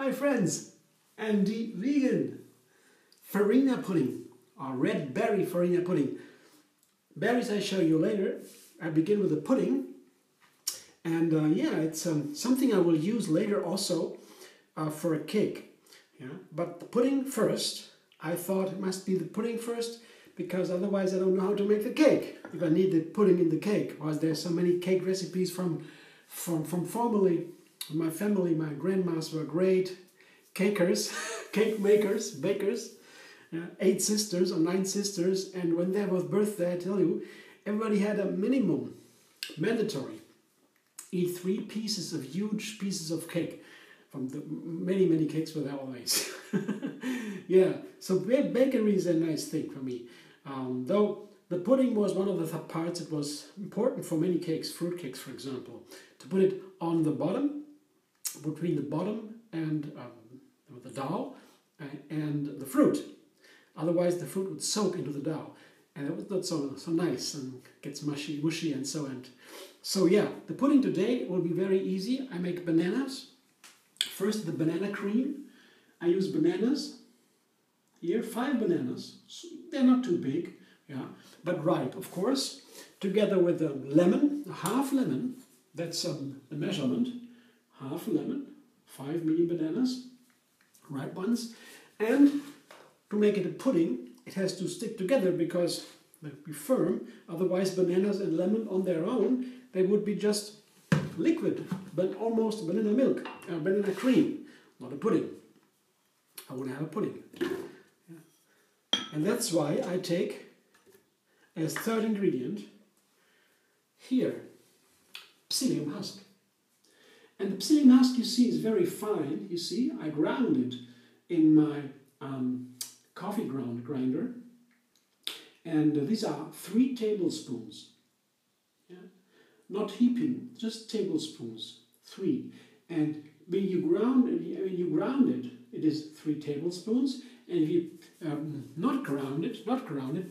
Hi friends, Andy Vegan. Farina pudding, or red berry farina pudding. Berries I show you later. I begin with the pudding. And yeah, it's something I will use later also for a cake. Yeah? But the pudding first. I thought it must be the pudding first because otherwise I don't know how to make the cake. If I need the pudding in the cake. Because there's so many cake recipes from formerly. My family, my grandmas were great cakers, cake makers, bakers. 8 sisters or 9 sisters, and when there was birthday, I tell you, everybody had a minimum, mandatory, eat 3 pieces of huge pieces of cake. From the many cakes were there always. Yeah, so bakery is a nice thing for me. Though the pudding was one of the parts, it was important for many cakes, fruit cakes for example, to put it on the bottom, between the bottom and the dough and the fruit. Otherwise the fruit would soak into the dough and it was not so nice and gets mushy and so on. So yeah, the pudding today will be very easy. I make bananas. First the banana cream. I use bananas. Here 5 bananas. So they're not too big, yeah, but right, of course. Together with a lemon, a half lemon. That's the measurement. Half a lemon, 5 mini bananas, ripe ones, and to make it a pudding, it has to stick together because they'll be firm. Otherwise, bananas and lemon on their own, they would be just liquid, but almost banana milk, banana cream, not a pudding. I want to have a pudding. Yeah. And that's why I take as third ingredient here psyllium husk. And the psyllium husk, you see, is very fine. You see, I ground it in my coffee ground grinder. And these are 3 tablespoons. Yeah? Not heaping, just tablespoons, 3. And when you ground it, it is 3 tablespoons. And if you not ground it,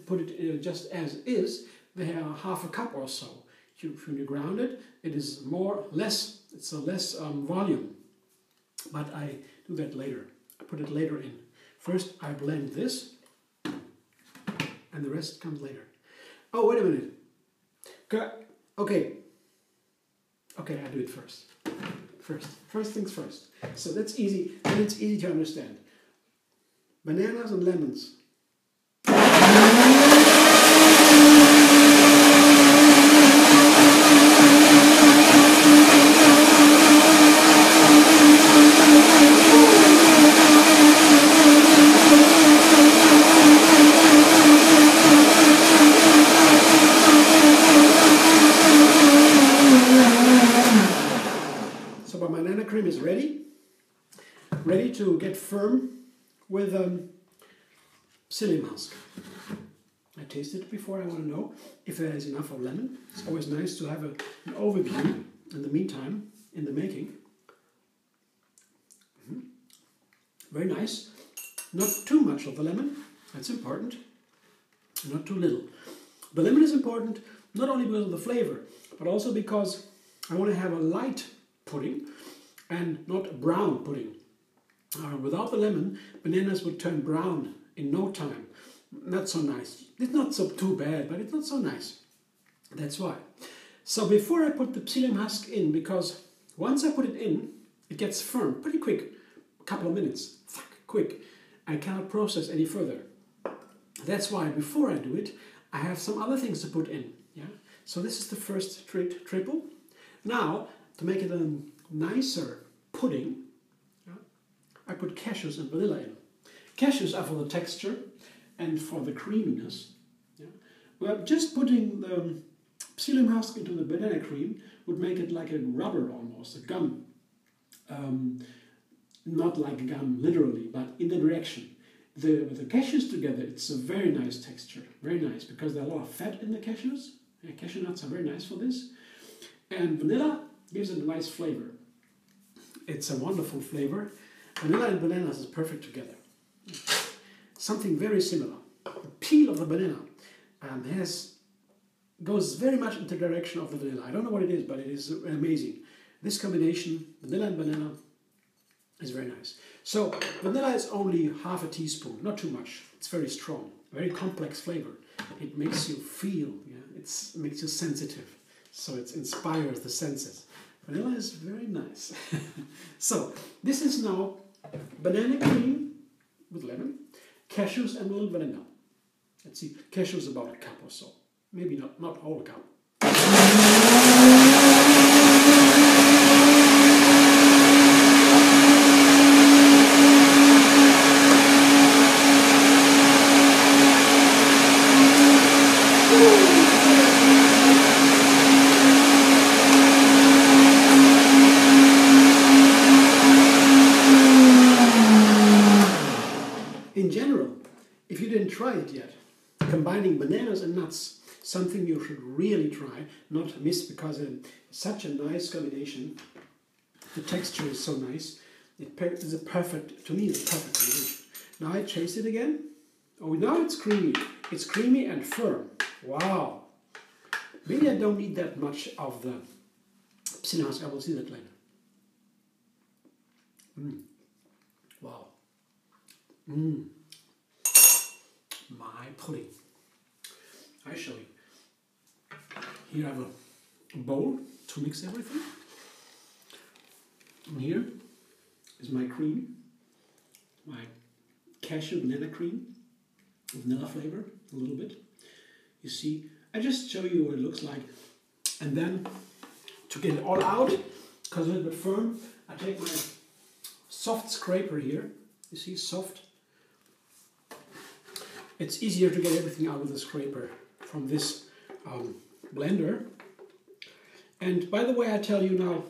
put it just as is, they are half a cup or so. When you ground it, it is less. It's a less volume. But I do that later. I put it later in. First, I blend this, and the rest comes later. Oh, wait a minute. Okay, I do it first. First things first. So that's easy, and it's easy to understand. Bananas and lemons. So my banana cream is ready to get firm with psyllium husk. I tasted it before. I want to know if there is enough of lemon. It's always nice to have an overview in the meantime, in the making. Very nice. Not too much of the lemon. That's important. Not too little. The lemon is important not only because of the flavor, but also because I want to have a light pudding and not a brown pudding. Without the lemon, bananas would turn brown in no time. Not so nice. It's not so too bad, but it's not so nice. That's why. So before I put the psyllium husk in, because once I put it in, it gets firm pretty quick. A couple of minutes. Quick. I cannot process any further. That's why before I do it, I have some other things to put in. Yeah. So this is the first triple. Now, to make it a nicer pudding, I put cashews and vanilla in. Cashews are for the texture and for the creaminess. Yeah? Well, just putting the psyllium husk into the banana cream would make it like a rubber almost, a gum. Not like gum literally, but in the direction. With the cashews together, it's a very nice texture. Very nice, because there are a lot of fat in the cashews. Yeah, cashew nuts are very nice for this. And vanilla gives it a nice flavor. It's a wonderful flavor. Vanilla and bananas is perfect together. Something very similar. The peel of the banana goes very much into the direction of the vanilla. I don't know what it is, but it is amazing. This combination, vanilla and banana, It's very nice. So vanilla is only half a teaspoon, not too much. It's very strong, very complex flavor. It makes you feel, yeah, it makes you sensitive. So it inspires the senses. Vanilla is very nice. So this is now banana cream with lemon, cashews and a little vanilla. Let's see, cashews about a cup or so. Maybe not whole cup. In general, if you didn't try it yet, combining bananas and nuts, something you should really try, not miss, because it's such a nice combination. The texture is so nice. It is a perfect, to me, it's a perfect combination. Now I taste it again. Oh, now it's creamy. It's creamy and firm. Wow. Maybe I don't need that much of the Psyllium husk. I will see that later. Wow. My pudding. I show you. Here I have a bowl to mix everything. And here is my cream, my cashew banana cream, vanilla flavor, a little bit. You see, I just show you what it looks like. And then, to get it all out, because it's a little bit firm, I take my soft scraper here. You see, soft. It's easier to get everything out with the scraper from this blender. And by the way, I tell you now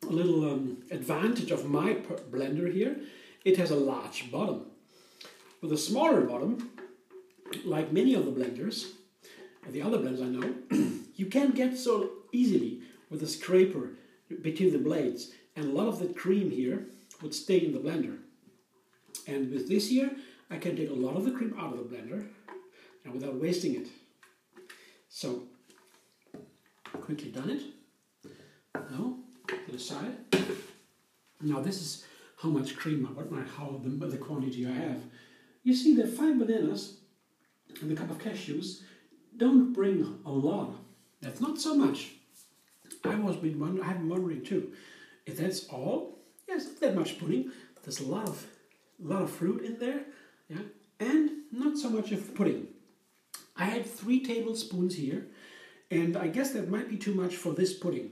a little advantage of my blender here. It has a large bottom. With a smaller bottom, like many of the blenders, the other blenders I know, you can't get so easily with a scraper between the blades. And a lot of the cream here would stay in the blender. And with this here, I can take a lot of the cream out of the blender and without wasting it. So, quickly done it. Now, to the side. Now this is how much cream, the quantity I have. You see that 5 bananas and a cup of cashews don't bring a lot. That's not so much. I've been wondering too. If that's all, yes, not that much pudding. There's a lot of fruit in there. Yeah, and not so much of pudding. I had 3 tablespoons here, and I guess that might be too much for this pudding.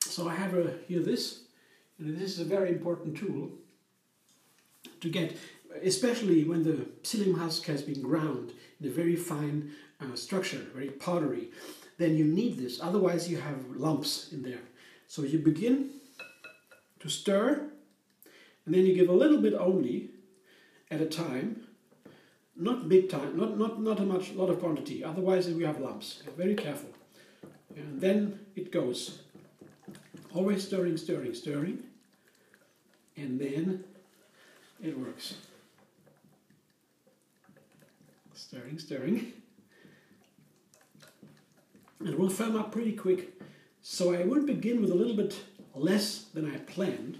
So I have here this, and this is a very important tool to get, especially when the Psyllium husk has been ground in a very fine structure, very powdery. Then you need this, otherwise you have lumps in there. So you begin to stir, and then you give a little bit only at a time, not big time, not a lot of quantity, otherwise we have lumps. Very careful. And then it goes. Always stirring, stirring, stirring, and then it works. Stirring, stirring. It will firm up pretty quick, so I would begin with a little bit less than I planned.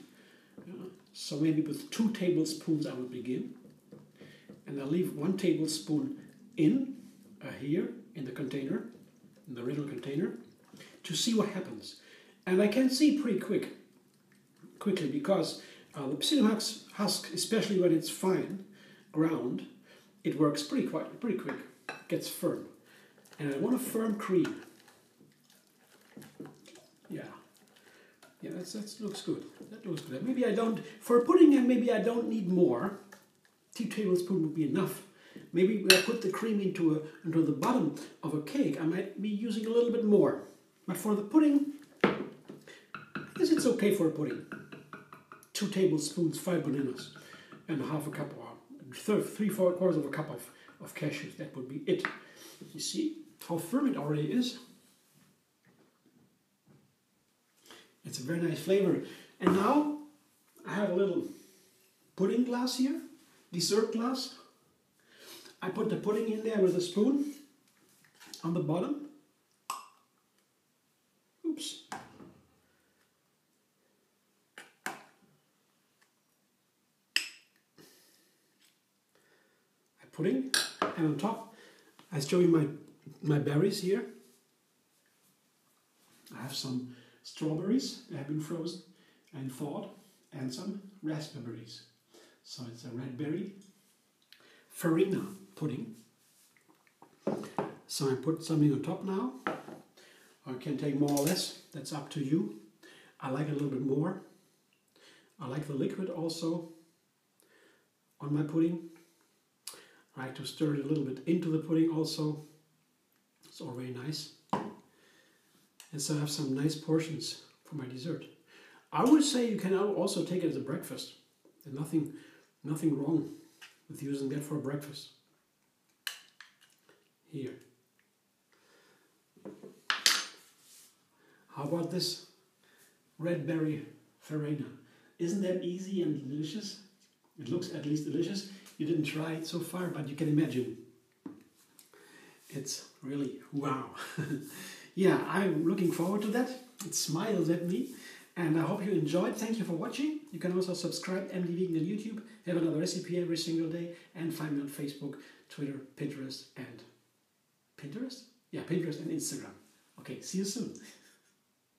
So maybe with 2 tablespoons I will begin. And I'll leave 1 tablespoon in here in the container, in the original container, to see what happens. And I can see pretty quickly, because the Psyllium husk, especially when it's fine ground, it works pretty quick, gets firm. And I want a firm cream. Yeah, that looks good. That looks good. Maybe I don't, for pudding, and maybe I don't need more. 2 tablespoons would be enough. Maybe when I put the cream into the bottom of a cake, I might be using a little bit more. But for the pudding, I guess it's okay for a pudding. 2 tablespoons, 5 bananas, and half a cup, or 3/4 of a cup of cashews. That would be it. You see how firm it already is. It's a very nice flavor. And now I have a little pudding glass here, dessert glass. I put the pudding in there with a spoon on the bottom. Oops. pudding. And on top, I show you my berries here. I have some strawberries that have been frozen and thawed, and some raspberries. So it's a red berry Farina pudding. So I put something on top now. I can take more or less, that's up to you. I like a little bit more. I like the liquid also on my pudding. I like to stir it a little bit into the pudding also. It's all very nice. And so I have some nice portions for my dessert. I would say you can also take it as a breakfast. There's nothing wrong with using that for breakfast. Here. How about this red berry Farina? Isn't that easy and delicious? It looks at least delicious. You didn't try it so far, but you can imagine. It's really wow. Yeah, I'm looking forward to that. It smiles at me. And I hope you enjoyed. Thank you for watching. You can also subscribe MD Vegan on YouTube, have another recipe every single day, and find me on Facebook, Twitter, Pinterest, and Instagram. Okay, see you soon.